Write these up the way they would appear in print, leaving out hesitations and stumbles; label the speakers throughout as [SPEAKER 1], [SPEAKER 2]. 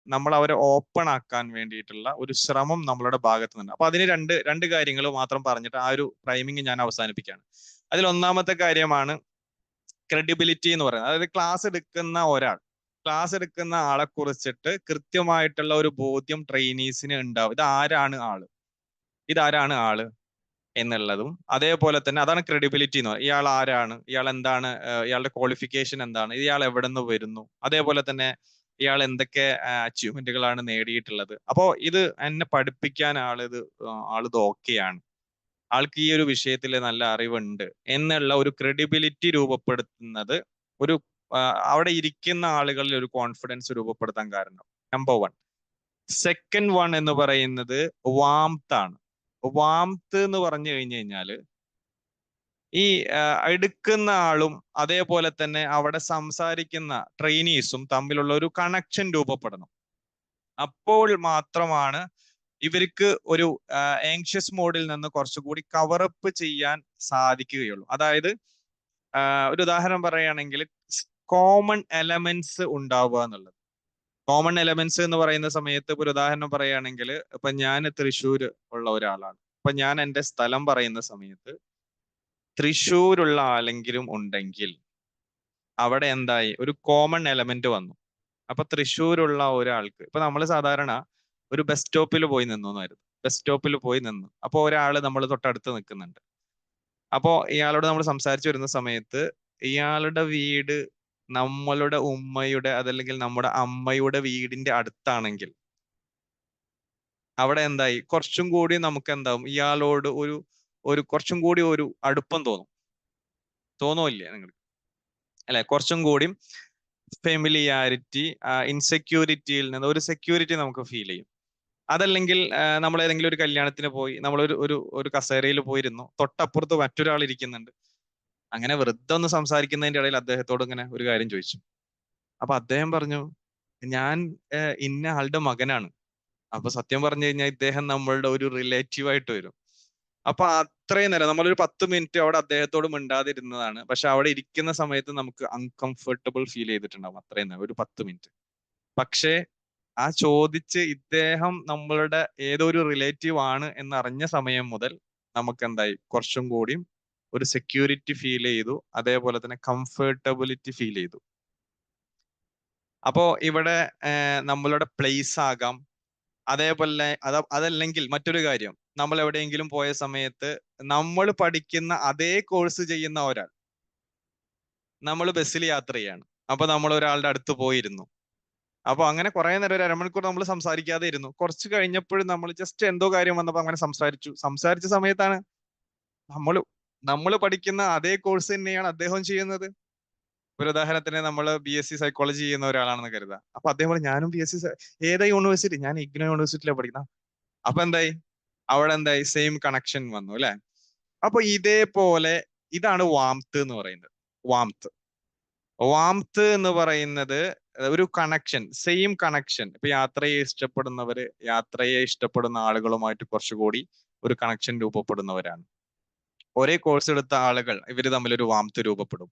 [SPEAKER 1] നമ്മൾ അവരെ ഓപ്പൺ ആക്കാൻ വേണ്ടിയിട്ടുള്ള ഒരു ശ്രമം നമ്മളുടെ ഭാഗത്ത് നിന്ന്. അപ്പൊ അതിന് രണ്ട് കാര്യങ്ങൾ മാത്രം പറഞ്ഞിട്ട് ആ ഒരു പ്രൈമിങ് ഞാൻ അവസാനിപ്പിക്കുകയാണ്. അതിൽ ഒന്നാമത്തെ കാര്യമാണ് ക്രെഡിബിലിറ്റി എന്ന് പറയുന്നത്. അതായത് ക്ലാസ് എടുക്കുന്ന ആളെ കുറിച്ചിട്ട് കൃത്യമായിട്ടുള്ള ഒരു ബോധ്യം ട്രെയിനീസിന് ഉണ്ടാവും. ഇതാരാണ് ആള് എന്നുള്ളതും, അതേപോലെ തന്നെ അതാണ് ക്രെഡിബിലിറ്റി എന്ന് പറയുന്നത്. ഇയാൾ ആരാണ്, ഇയാൾ എന്താണ്, ഇയാളുടെ ക്വാളിഫിക്കേഷൻ എന്താണ്, ഇയാൾ എവിടെ നിന്ന് വരുന്നു, അതേപോലെ തന്നെ ഇയാൾ എന്തൊക്കെ അച്ചീവ്മെന്റുകളാണ് നേടിയിട്ടുള്ളത്. അപ്പോ ഇത് എന്നെ പഠിപ്പിക്കാൻ ആളിത് ഓക്കെയാണ്, ആൾക്ക് ഈ ഒരു വിഷയത്തിൽ നല്ല അറിവുണ്ട് എന്നുള്ള ഒരു ക്രെഡിബിലിറ്റി രൂപപ്പെടുത്തുന്നത് ഒരു അവിടെ ഇരിക്കുന്ന ആളുകളിൽ ഒരു കോൺഫിഡൻസ് രൂപപ്പെടുത്താൻ കാരണം. നമ്പർ 1. സെക്കൻഡ് വൺ എന്ന് പറയുന്നത് വാംത്ത് ആണ്. വാംത്ത് എന്ന് പറഞ്ഞു കഴിഞ്ഞാല് ഈ എടുക്കുന്ന ആളും അതേപോലെ തന്നെ അവിടെ സംസാരിക്കുന്ന ട്രെയിനീസും തമ്മിലുള്ള ഒരു കണക്ഷൻ രൂപപ്പെടണം. അപ്പോൾ മാത്രമാണ് ഇവർക്ക് ഒരു ആങ്ഷ്യസ് മോഡിൽ നിന്ന് കുറച്ചുകൂടി കവറപ്പ് ചെയ്യാൻ സാധിക്കുകയുള്ളൂ. അതായത് ഒരു ഉദാഹരണം പറയുകയാണെങ്കിൽ കോമൺ എലമെന്റ്സ് ഉണ്ടാവുക എന്നുള്ളത്. കോമൺ എലമെന്റ്സ് എന്ന് പറയുന്ന സമയത്ത് ഒരു ഉദാഹരണം പറയുകയാണെങ്കിൽ, ഇപ്പൊ ഞാൻ തൃശ്ശൂർ ഉള്ള ഒരാളാണ്. അപ്പൊ ഞാൻ എൻ്റെ സ്ഥലം പറയുന്ന സമയത്ത് തൃശ്ശൂരുള്ള ആരെങ്കിലും ഉണ്ടെങ്കിൽ അവിടെ എന്തായി, ഒരു കോമൺ എലമെന്റ് വന്നു. അപ്പൊ തൃശ്ശൂരുള്ള ഒരാൾക്ക്, ഇപ്പൊ നമ്മൾ സാധാരണ ഒരു ബസ് സ്റ്റോപ്പിൽ പോയി നിന്നായിരുന്നു. ബസ് സ്റ്റോപ്പിൽ പോയി നിന്നു. അപ്പോൾ ഒരാൾ നമ്മൾ തൊട്ടടുത്ത് നിൽക്കുന്നുണ്ട്. അപ്പോൾ ഇയാളോട് നമ്മൾ സംസാരിച്ചു വരുന്ന സമയത്ത് ഇയാളുടെ വീട് നമ്മളുടെ ഉമ്മയുടെ അതല്ലെങ്കിൽ നമ്മുടെ അമ്മയുടെ വീടിന്റെ അടുത്താണെങ്കിൽ അവിടെ എന്തായി, കുറച്ചും കൂടി നമുക്ക് എന്താവും, ഇയാളോട് ഒരു കുറച്ചും കൂടി ഒരു അടുപ്പം തോന്നുമില്ലേ നിങ്ങൾക്ക്? അല്ലെ? കുറച്ചും കൂടി ഫെമിലിയാരിറ്റി, ഇൻസെക്യൂരിറ്റിയിൽ നിന്ന് ഒരു സെക്യൂരിറ്റി നമുക്ക് ഫീൽ ചെയ്യും. അതല്ലെങ്കിൽ നമ്മൾ ഏതെങ്കിലും ഒരു കല്യാണത്തിന് പോയി, നമ്മൾ ഒരു കസേരയിൽ പോയിരുന്നു, തൊട്ടപ്പുറത്ത് മറ്റൊരാൾ ഇരിക്കുന്നുണ്ട്. അങ്ങനെ വെറുതെ ഒന്ന് സംസാരിക്കുന്നതിന്റെ ഇടയിൽ അദ്ദേഹത്തോട് ഇങ്ങനെ ഒരു കാര്യം ചോദിച്ചു. അപ്പൊ അദ്ദേഹം പറഞ്ഞു, ഞാൻ ഇന്ന ആളുടെ മകനാണ്. അപ്പൊ സത്യം പറഞ്ഞു കഴിഞ്ഞാൽ ഇദ്ദേഹം നമ്മളുടെ ഒരു റിലേറ്റീവ് ആയിട്ട് വരും. അപ്പൊ അത്രയും നേരം നമ്മളൊരു 10 മിനിറ്റ് അവിടെ അദ്ദേഹത്തോട് മിണ്ടാതിരുന്നതാണ്. പക്ഷെ അവിടെ ഇരിക്കുന്ന സമയത്ത് നമുക്ക് അൺകംഫർട്ടബിൾ ഫീൽ ചെയ്തിട്ടുണ്ടാവും അത്രയും നേരം, ഒരു 10 മിനിറ്റ്. പക്ഷേ ആ ചോദിച്ച് ഇദ്ദേഹം നമ്മളുടെ ഏതോ ഒരു റിലേറ്റീവ് ആണ് എന്നറിഞ്ഞ സമയം മുതൽ നമുക്ക് എന്തായി, കുറച്ചും കൂടി ഒരു സെക്യൂരിറ്റി ഫീൽ ചെയ്തു, അതേപോലെ തന്നെ കംഫർട്ടബിലിറ്റി ഫീൽ ചെയ്തു. അപ്പോ ഇവിടെ നമ്മളുടെ പ്ലേസ് ആകാം, അതേപോലെ അതല്ലെങ്കിൽ മറ്റൊരു കാര്യം, നമ്മൾ എവിടെയെങ്കിലും പോയ സമയത്ത് നമ്മൾ പഠിക്കുന്ന അതേ കോഴ്സ് ചെയ്യുന്ന ഒരാൾ, നമ്മൾ ബസ്സിൽ യാത്ര ചെയ്യാണ്, അപ്പൊ നമ്മൾ ഒരാളുടെ അടുത്ത് പോയിരുന്നു. അപ്പൊ അങ്ങനെ കുറെ നേരം, ഒരു അരമണിക്കൂർ നമ്മൾ സംസാരിക്കാതെ ഇരുന്നു. കുറച്ച് കഴിഞ്ഞപ്പോഴും നമ്മൾ ജസ്റ്റ് എന്തോ കാര്യം വന്നപ്പോ അങ്ങനെ സംസാരിച്ച സമയത്താണ് നമ്മൾ പഠിക്കുന്ന അതേ കോഴ്സ് തന്നെയാണ് അദ്ദേഹം ചെയ്യുന്നത്. ഒരു ഉദാഹരണത്തിന് നമ്മൾ BSc സൈക്കോളജി ചെയ്യുന്ന ഒരാളാണെന്ന് കരുതാം. അപ്പൊ അദ്ദേഹം പറഞ്ഞു, ഞാനും BSc, ഏതാ യൂണിവേഴ്സിറ്റി? ഞാൻ ഇഗ്നോ യൂണിവേഴ്സിറ്റിയിലാണ് പഠിക്കുന്നത്. അപ്പൊ എന്തായി, അവിടെ എന്തായി, സെയിം കണക്ഷൻ വന്നു അല്ലെ? അപ്പൊ ഇതേപോലെ ഇതാണ് വാംത്ത് എന്ന് പറയുന്നത്. വാംത്ത് എന്ന് പറയുന്നത് ഒരു കണക്ഷൻ, സെയിം കണക്ഷൻ. ഇപ്പൊ യാത്രയെ ഇഷ്ടപ്പെടുന്ന ആളുകളുമായിട്ട് കുറച്ചുകൂടി ഒരു കണക്ഷൻ രൂപപ്പെടുന്നവരാണ്. ഒരേ കോഴ്സ് എടുത്ത ആളുകൾ, ഇവർ തമ്മിൽ ഒരു വാംത്ത് രൂപപ്പെടും.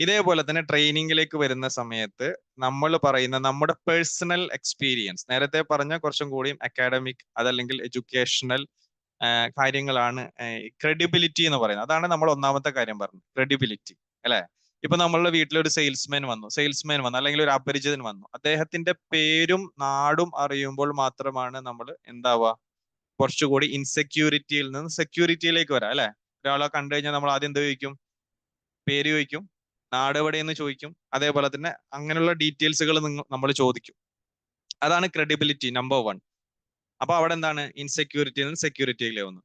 [SPEAKER 1] ഇതേപോലെ തന്നെ ട്രെയിനിങ്ങിലേക്ക് വരുന്ന സമയത്ത് നമ്മൾ പറയുന്ന നമ്മുടെ പേഴ്സണൽ എക്സ്പീരിയൻസ്, നേരത്തെ പറഞ്ഞ കുറച്ചും കൂടി അക്കാഡമിക് അതല്ലെങ്കിൽ എഡ്യൂക്കേഷണൽ കാര്യങ്ങളാണ് ക്രെഡിബിലിറ്റി എന്ന് പറയുന്നത്. അതാണ് നമ്മൾ ഒന്നാമത്തെ കാര്യം പറഞ്ഞത്, ക്രെഡിബിലിറ്റി അല്ലെ? ഇപ്പൊ നമ്മളുടെ വീട്ടിലൊരു സെയിൽസ്മാൻ വന്നു അല്ലെങ്കിൽ ഒരു അപരിചിതൻ വന്നു. അദ്ദേഹത്തിന്റെ പേരും നാടും അറിയുമ്പോൾ മാത്രമാണ് നമ്മൾ എന്താവുക, കുറച്ചുകൂടി ഇൻസെക്യൂരിറ്റിയിൽ നിന്ന് സെക്യൂരിറ്റിയിലേക്ക് വരാം അല്ലെ? ഒരാളെ കണ്ടു കഴിഞ്ഞാൽ നമ്മൾ ആദ്യം എന്ത് ചോദിക്കും? പേര് ചോദിക്കും, നാട് എവിടെയെന്ന് ചോദിക്കും, അതേപോലെ തന്നെ അങ്ങനെയുള്ള ഡീറ്റെയിൽസുകൾ നമ്മൾ ചോദിക്കും. അതാണ് ക്രെഡിബിലിറ്റി നമ്പർ 1. അപ്പൊ അവിടെ എന്താണ്, ഇൻസെക്യൂരിറ്റിയിൽ നിന്ന് സെക്യൂരിറ്റിയിലേക്ക് വന്നു.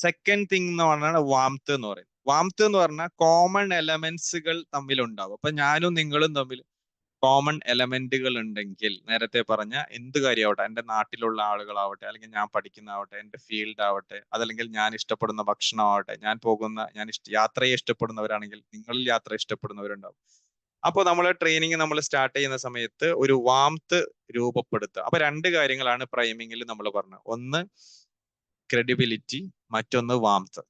[SPEAKER 1] സെക്കൻഡ് തിങ് എന്ന് പറഞ്ഞാൽ വാംത്ത് എന്ന് പറയും. വാംത്ത് എന്ന് പറഞ്ഞാൽ കോമൺ എലമെന്റ്സുകൾ തമ്മിലുണ്ടാവും. അപ്പൊ ഞാനും നിങ്ങളും തമ്മിൽ കോമൺ എലമെന്റുകൾ ഉണ്ടെങ്കിൽ, നേരത്തെ പറഞ്ഞ എന്ത് കാര്യമാവട്ടെ, എൻ്റെ നാട്ടിലുള്ള ആളുകളാവട്ടെ, അല്ലെങ്കിൽ ഞാൻ പഠിക്കുന്നതാവട്ടെ, എൻ്റെ ഫീൽഡ് ആവട്ടെ, അതല്ലെങ്കിൽ ഞാൻ ഇഷ്ടപ്പെടുന്ന ഭക്ഷണമാവട്ടെ, യാത്രയെ ഇഷ്ടപ്പെടുന്നവരാണെങ്കിൽ നിങ്ങളിൽ യാത്ര ഇഷ്ടപ്പെടുന്നവരുണ്ടാവും. അപ്പോൾ നമ്മൾ ട്രെയിനിങ് നമ്മൾ സ്റ്റാർട്ട് ചെയ്യുന്ന സമയത്ത് ഒരു വാംത്ത് രൂപപ്പെടുത്തുക. അപ്പൊ 2 കാര്യങ്ങളാണ് പ്രൈമിങ്ങിൽ നമ്മൾ പറഞ്ഞത്. ഒന്ന് ക്രെഡിബിലിറ്റി, മറ്റൊന്ന് വാംത്ത്.